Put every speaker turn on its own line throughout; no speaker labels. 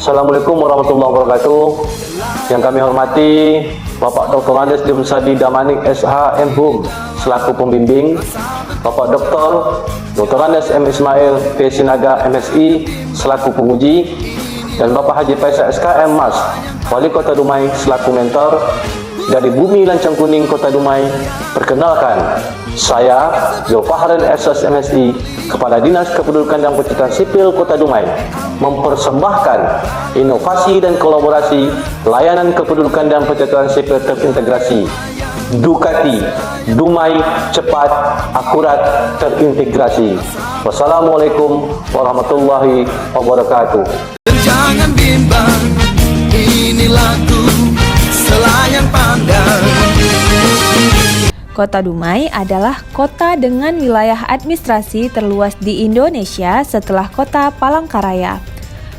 Assalamualaikum warahmatullahi wabarakatuh. Yang kami hormati Bapak Dr. Andes Dimsadi Damanik SH MHum selaku pembimbing, Bapak Dr. Andes M. Ismail P. Sinaga MSI selaku penguji, dan Bapak Haji Faisal SKM Mas Wali Kota Dumai selaku mentor. Dari Bumi Lancang Kuning Kota Dumai, perkenalkan, saya Zulfahren SS MSI, Kepala Dinas Kependudukan dan Pencatatan Sipil Kota Dumai, mempersembahkan inovasi dan kolaborasi layanan kependudukan dan pencatatan sipil terintegrasi. Ducati, Dumai cepat, akurat, terintegrasi. Wassalamualaikum warahmatullahi wabarakatuh.
Jangan bimbang, ini lagu Selayang Pandang.
Kota Dumai adalah kota dengan wilayah administrasi terluas di Indonesia setelah kota Palangkaraya.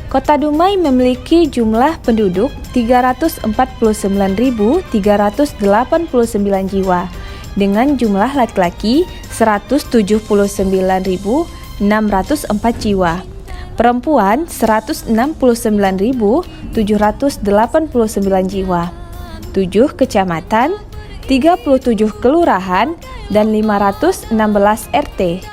Kota Dumai memiliki jumlah penduduk 349.389 jiwa, dengan jumlah laki-laki 179.604 jiwa, perempuan 169.789 jiwa, 7 kecamatan, 37 kelurahan, dan 516 RT.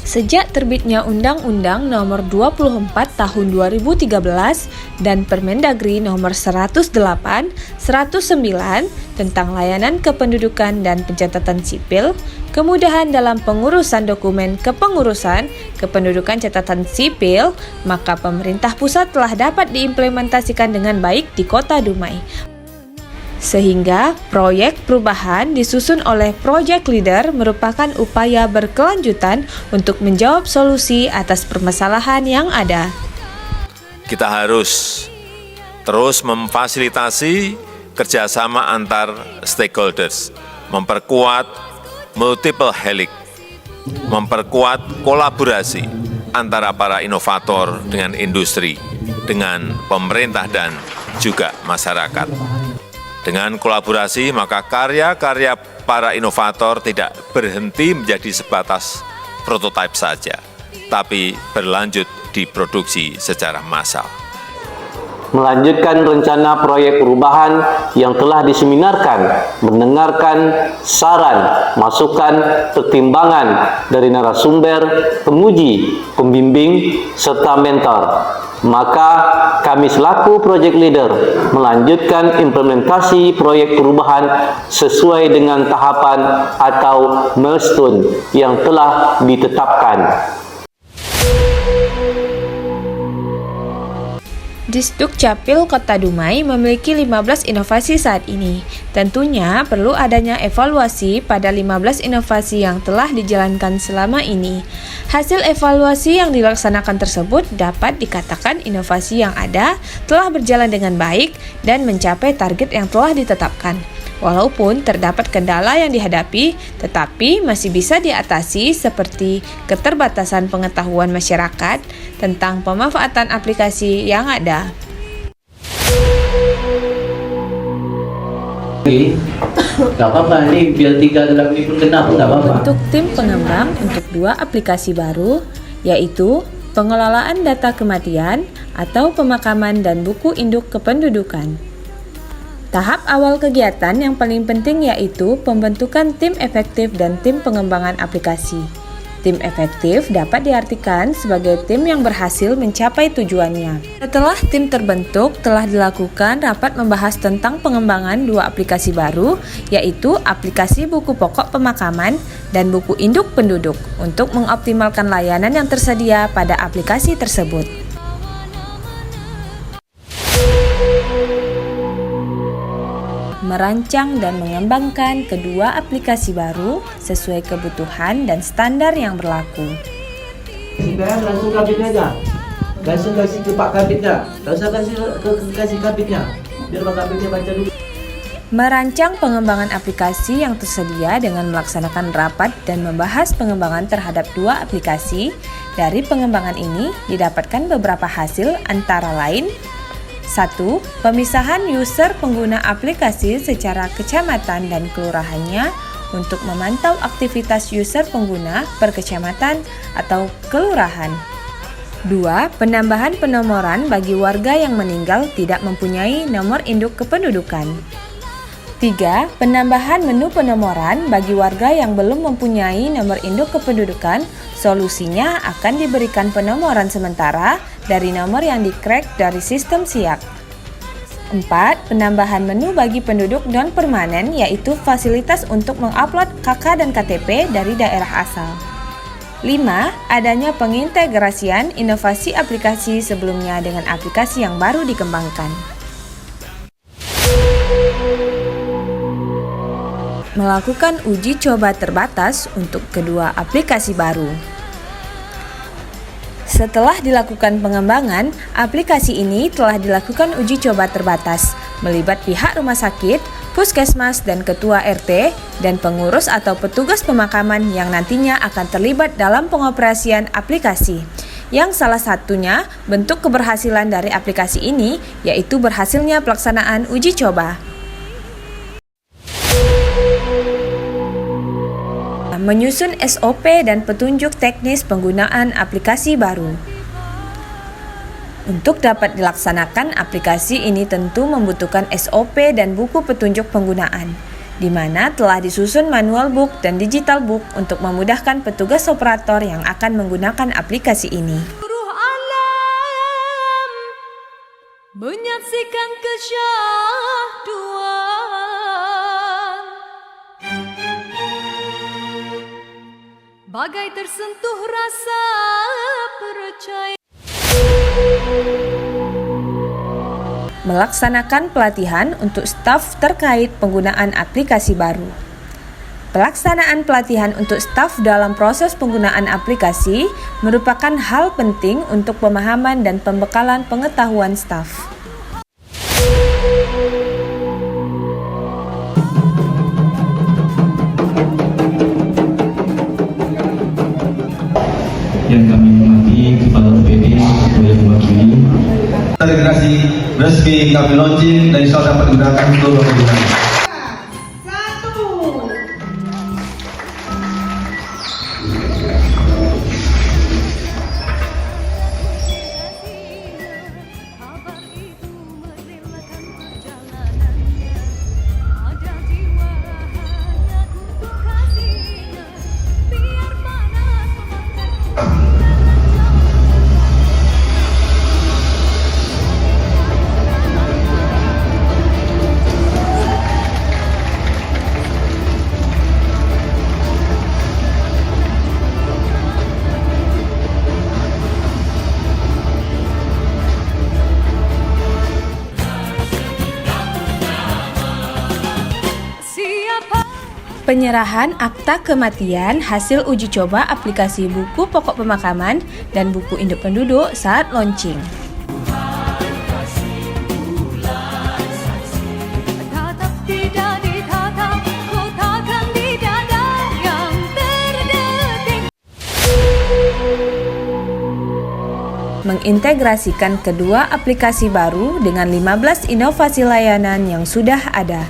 Sejak terbitnya Undang-Undang Nomor 24 Tahun 2013 dan Permendagri Nomor 108, 109 tentang layanan kependudukan dan pencatatan sipil, kemudahan dalam pengurusan dokumen kepengurusan kependudukan catatan sipil, maka pemerintah pusat telah dapat diimplementasikan dengan baik di Kota Dumai. Sehingga proyek perubahan disusun oleh Project Leader merupakan upaya berkelanjutan untuk menjawab solusi atas permasalahan yang ada.
Kita harus terus memfasilitasi kerjasama antar stakeholders, memperkuat multiple helix, memperkuat kolaborasi antara para inovator dengan industri, dengan pemerintah dan juga masyarakat. Dengan kolaborasi, maka karya-karya para inovator tidak berhenti menjadi sebatas prototipe saja, tapi berlanjut diproduksi secara massal.
Melanjutkan rencana proyek perubahan yang telah diseminarkan, mendengarkan saran, masukan, pertimbangan dari narasumber, penguji, pembimbing, serta mentor. Maka kami selaku Project Leader melanjutkan implementasi proyek perubahan sesuai dengan tahapan atau milestone yang telah ditetapkan.
Disduk Capil Kota Dumai memiliki 15 inovasi saat ini. Tentunya perlu adanya evaluasi pada 15 inovasi yang telah dijalankan selama ini. Hasil evaluasi yang dilaksanakan tersebut dapat dikatakan inovasi yang ada telah berjalan dengan baik dan mencapai target yang telah ditetapkan. Walaupun terdapat kendala yang dihadapi, tetapi masih bisa diatasi seperti keterbatasan pengetahuan masyarakat tentang pemanfaatan aplikasi yang ada.
Gak apa-apa, ini biar 3 dalam ini pun kena pun gak apa-apa.
Untuk tim pengembang untuk 2 aplikasi baru, yaitu pengelolaan data kematian atau pemakaman dan buku induk kependudukan. Tahap awal kegiatan yang paling penting yaitu pembentukan tim efektif dan tim pengembangan aplikasi. Tim efektif dapat diartikan sebagai tim yang berhasil mencapai tujuannya. Setelah tim terbentuk, telah dilakukan rapat membahas tentang pengembangan 2 aplikasi baru, yaitu aplikasi buku pokok pemakaman dan buku induk penduduk, untuk mengoptimalkan layanan yang tersedia pada aplikasi tersebut. Merancang dan mengembangkan kedua aplikasi baru sesuai kebutuhan dan standar yang berlaku.
Sekarang langsung kabin aja, langsung kasih ke Pak Kabinnya, tak usah kasih Kabinnya, biar Pak Kabinnya baca dulu.
Merancang pengembangan aplikasi yang tersedia dengan melaksanakan rapat dan membahas pengembangan terhadap 2 aplikasi. Dari pengembangan ini didapatkan beberapa hasil antara lain: 1. Pemisahan user pengguna aplikasi secara kecamatan dan kelurahannya untuk memantau aktivitas user pengguna per kecamatan atau kelurahan. 2. Penambahan penomoran bagi warga yang meninggal tidak mempunyai nomor induk kependudukan. 3. Penambahan menu penomoran bagi warga yang belum mempunyai nomor induk kependudukan. Solusinya akan diberikan penomoran sementara dari nomor yang di-crack dari sistem SIAK. 4. Penambahan menu bagi penduduk non-permanen, yaitu fasilitas untuk mengupload KK dan KTP dari daerah asal. 5. Adanya pengintegrasian inovasi aplikasi sebelumnya dengan aplikasi yang baru dikembangkan. Melakukan uji coba terbatas untuk kedua aplikasi baru. Setelah dilakukan pengembangan, aplikasi ini telah dilakukan uji coba terbatas, melibat pihak rumah sakit, puskesmas dan ketua RT, dan pengurus atau petugas pemakaman yang nantinya akan terlibat dalam pengoperasian aplikasi. Yang salah satunya bentuk keberhasilan dari aplikasi ini, yaitu berhasilnya pelaksanaan uji coba. Menyusun SOP dan petunjuk teknis penggunaan aplikasi baru. Untuk dapat dilaksanakan, aplikasi ini tentu membutuhkan SOP dan buku petunjuk penggunaan, di mana telah disusun manual book dan digital book untuk memudahkan petugas operator yang akan menggunakan aplikasi ini.
Menyaksikan kesyahduan bagai tersentuh rasa percaya.
Melaksanakan pelatihan untuk staf terkait penggunaan aplikasi baru. Pelaksanaan pelatihan untuk staf dalam proses penggunaan aplikasi merupakan hal penting untuk pemahaman dan pembekalan pengetahuan staf.
Yang kami hormati Kepala UPD yang mewakili. Integrasi resmi kami launching dan insya Allah dapat digunakan untuk penggunaan.
Penyerahan akta kematian hasil uji coba aplikasi buku pokok pemakaman dan buku induk penduduk saat launching.
Tatap tidak ditatap, ku takkan di dada yang terdetik.
Mengintegrasikan kedua aplikasi baru dengan 15 inovasi layanan yang sudah ada.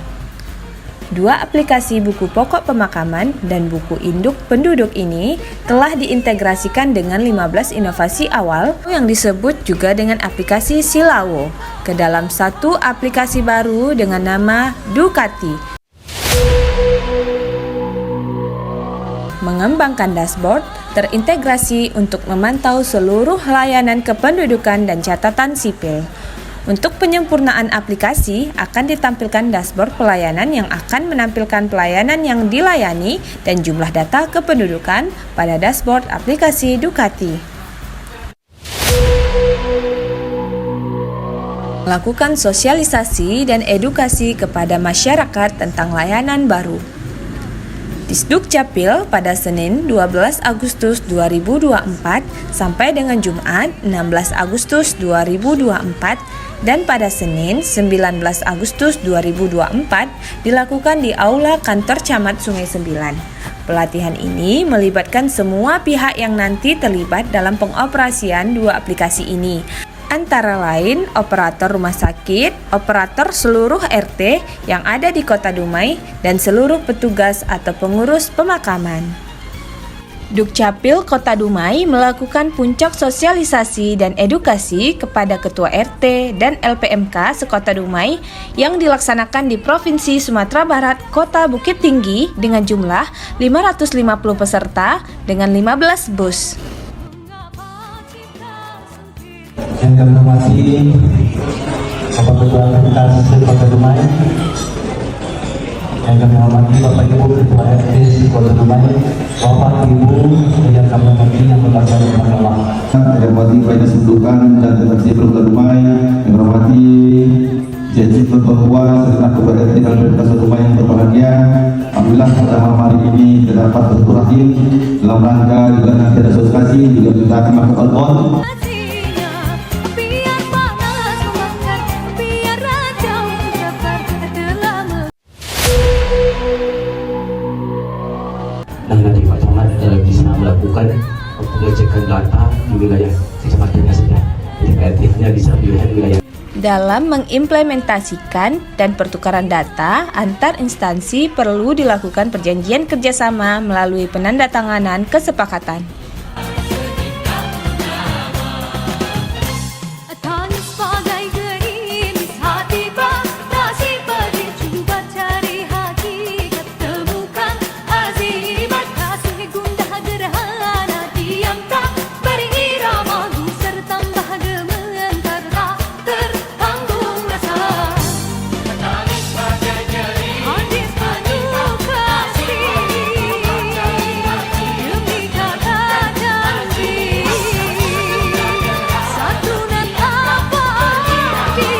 Dua aplikasi buku pokok pemakaman dan buku induk penduduk ini telah diintegrasikan dengan 15 inovasi awal yang disebut juga dengan aplikasi Silawo ke dalam satu aplikasi baru dengan nama Ducati. Mengembangkan dashboard terintegrasi untuk memantau seluruh layanan kependudukan dan catatan sipil. Untuk penyempurnaan aplikasi, akan ditampilkan dashboard pelayanan yang akan menampilkan pelayanan yang dilayani dan jumlah data kependudukan pada dashboard aplikasi Ducati. Melakukan sosialisasi dan edukasi kepada masyarakat tentang layanan baru. Disduk Capil pada Senin 12 Agustus 2024 sampai dengan Jumat 16 Agustus 2024 dan pada Senin 19 Agustus 2024 dilakukan di Aula Kantor Camat Sungai Sembilan. Pelatihan ini melibatkan semua pihak yang nanti terlibat dalam pengoperasian dua aplikasi ini, antara lain operator rumah sakit, operator seluruh RT yang ada di Kota Dumai, dan seluruh petugas atau pengurus pemakaman. Dukcapil Kota Dumai melakukan puncak sosialisasi dan edukasi kepada Ketua RT dan LPMK sekota Dumai yang dilaksanakan di Provinsi Sumatera Barat, Kota Bukit Tinggi dengan jumlah 550 peserta dengan 15 bus.
Yang kami hormati Bapak Ketua RT Kota Dumai, yang kami hormati Bapak Ibu Ketua RT Kota Dumai, Bapak Ibu yang kami hormati yang melaksanakan masalah. Yang hormati Bapak Sendukan dan Ketua Kota Dumai, yang hormati Janji Ketua serta Ketua RT dan Kota Dumai yang berbahagia. Alhamdulillah pada malam hari ini terdapat berkurangin dalam rangka juga nanti ada sosialisasi juga kita akan melakukan on.
Biar panas membakar, biar raja menjabar telah
Dan nanti Pak Camat bisa melakukan pengecekan data di wilayah kecamatannya saja. Jadi kreatifnya bisa melihat wilayah.
Dalam mengimplementasikan dan pertukaran data antar instansi perlu dilakukan perjanjian kerjasama melalui penandatanganan kesepakatan.
tangis bagai gerimis hati batasi pedih cuba cari hakikat temukan azimat kasih gundah gerhana diam tak beri irama gusar tambah gemetar tak tertanggung rasa tangis bagai gerimis hati batasi demi kata janji santunan apa arti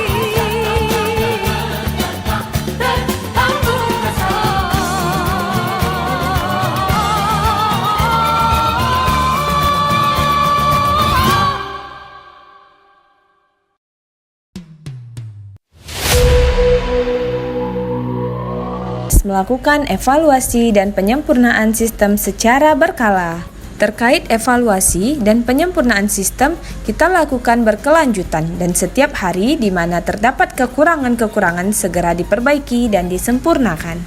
tertanggung rasa.
Melakukan evaluasi dan penyempurnaan sistem secara berkala. Terkait evaluasi dan penyempurnaan sistem, kita lakukan berkelanjutan dan setiap hari di mana terdapat kekurangan-kekurangan segera diperbaiki dan disempurnakan.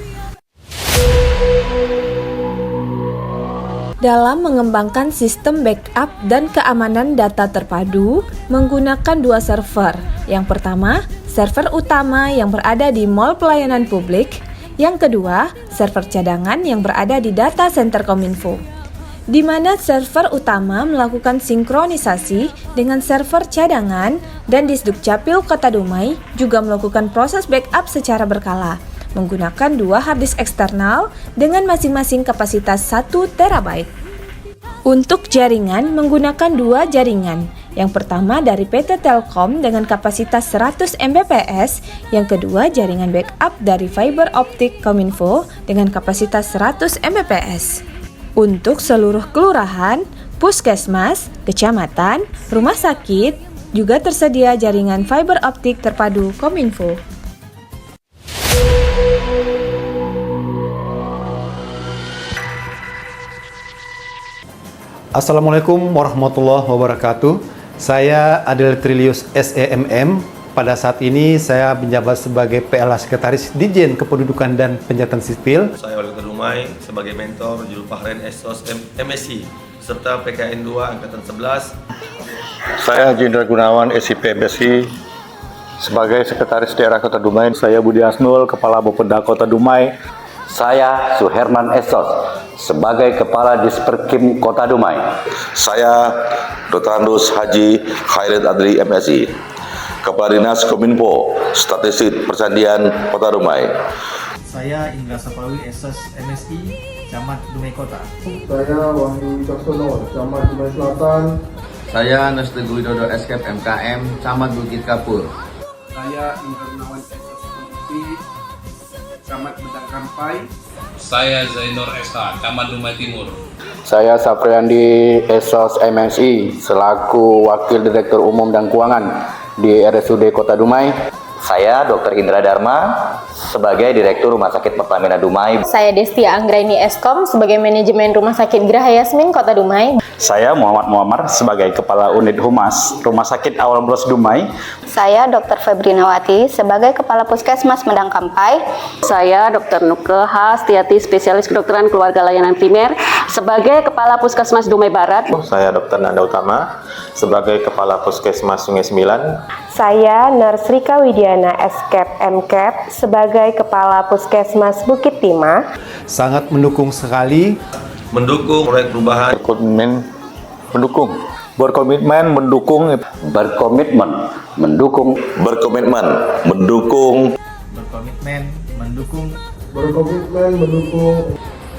Dalam mengembangkan sistem backup dan keamanan data terpadu menggunakan dua server. Yang pertama, server utama yang berada di Mall Pelayanan Publik. Yang kedua, server cadangan yang berada di Data Center Kominfo, di mana server utama melakukan sinkronisasi dengan server cadangan dan Disdukcapil Kota Dumai juga melakukan proses backup secara berkala menggunakan dua harddisk eksternal dengan masing-masing kapasitas 1 TB. Untuk jaringan menggunakan dua jaringan. Yang pertama dari PT Telkom dengan kapasitas 100 Mbps, yang kedua jaringan backup dari fiber optik Kominfo dengan kapasitas 100 Mbps. Untuk seluruh kelurahan, puskesmas, kecamatan, rumah sakit, juga tersedia jaringan fiber optik terpadu Kominfo.
Assalamualaikum warahmatullahi wabarakatuh. Saya Adel Trilius SEMM. Pada saat ini saya menjabat sebagai PLA Sekretaris Ditjen Kependudukan dan Pencatatan Sipil.
Saya Wali Kota Dumai sebagai mentor Juru Fahren Esos MSI serta PKN 2 Angkatan 11.
Saya Jindra Gunawan SIP MSI sebagai Sekretaris Daerah Kota Dumai. Saya Budi Asnul, Kepala Bapeda Kota Dumai.
Saya Suherman Esos sebagai Kepala Disperkim Kota Dumai.
Saya Dr. Andus Haji Khairid Adli MSI, Kepala Dinas Kominfo Statistik Percandian Kota Dumai.
Saya Indra Sapawi Esos MSI Camat Dumai Kota.
Saya Wahyu Wicaksono Camat Dumai Selatan.
Saya Nasteguh Widodo Eskep MKM Camat Bukit Kapur.
Saya Indra Gunawan Esos MSI Camat Bedang Kampai.
Saya Zainur Esa, Camat Dumai Timur.
Saya Sapriandi Esos MSI selaku Wakil Direktur Umum dan Keuangan di RSUD Kota Dumai.
Saya Dr. Indra Dharma sebagai Direktur Rumah Sakit Pertamina Dumai.
Saya Destia Anggraini Eskom sebagai Manajemen Rumah Sakit Geraha Yasmin Kota Dumai.
Saya Muhammad Muammar sebagai Kepala Unit Humas Rumah Sakit Awal Bros Dumai.
Saya Dr. Febrinawati sebagai Kepala Puskesmas Medang Kampai.
Saya Dr. Nuke Hastiati, Spesialis Kedokteran Keluarga Layanan Primer sebagai Kepala Puskesmas Dumai Barat.
Saya Dr. Nanda Utama sebagai Kepala Puskesmas Sungai Sembilan.
Saya Nurse Rika Widiana SCAP MCAP sebagai Kepala Puskesmas Bukit Timah.
Sangat mendukung sekali.
Mendukung proyek perubahan.
Mendukung. Berkomitmen mendukung.
Berkomitmen mendukung.
Berkomitmen mendukung.
Berkomitmen mendukung.
Berkomitmen mendukung.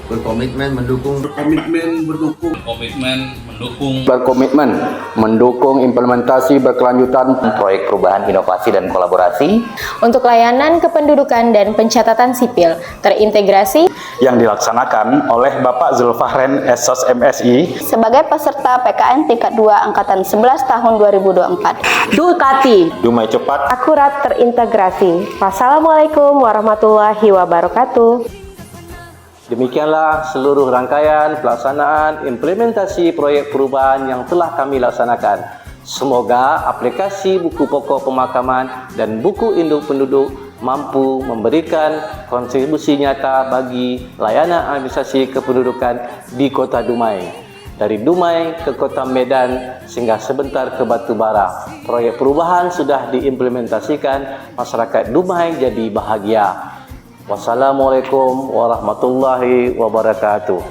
Berkomitmen mendukung.
Komitmen mendukung.
Berkomitmen mendukung implementasi berkelanjutan
proyek perubahan, inovasi, dan kolaborasi
untuk layanan kependudukan dan pencatatan sipil terintegrasi
yang dilaksanakan oleh Bapak Zulfahren Esos MSI
sebagai peserta PKN tingkat 2 Angkatan 11 tahun 2024.
Dukati
Dumai cepat,
Akurat, terintegrasi. Wassalamualaikum warahmatullahi wabarakatuh.
Demikianlah seluruh rangkaian pelaksanaan implementasi proyek perubahan yang telah kami laksanakan. Semoga aplikasi buku pokok pemakaman dan buku induk penduduk mampu memberikan kontribusi nyata bagi layanan administrasi kependudukan di Kota Dumai. Dari Dumai ke Kota Medan sehingga sebentar ke Batubara. Proyek perubahan sudah diimplementasikan, masyarakat Dumai jadi bahagia. Wassalamualaikum warahmatullahi wabarakatuh.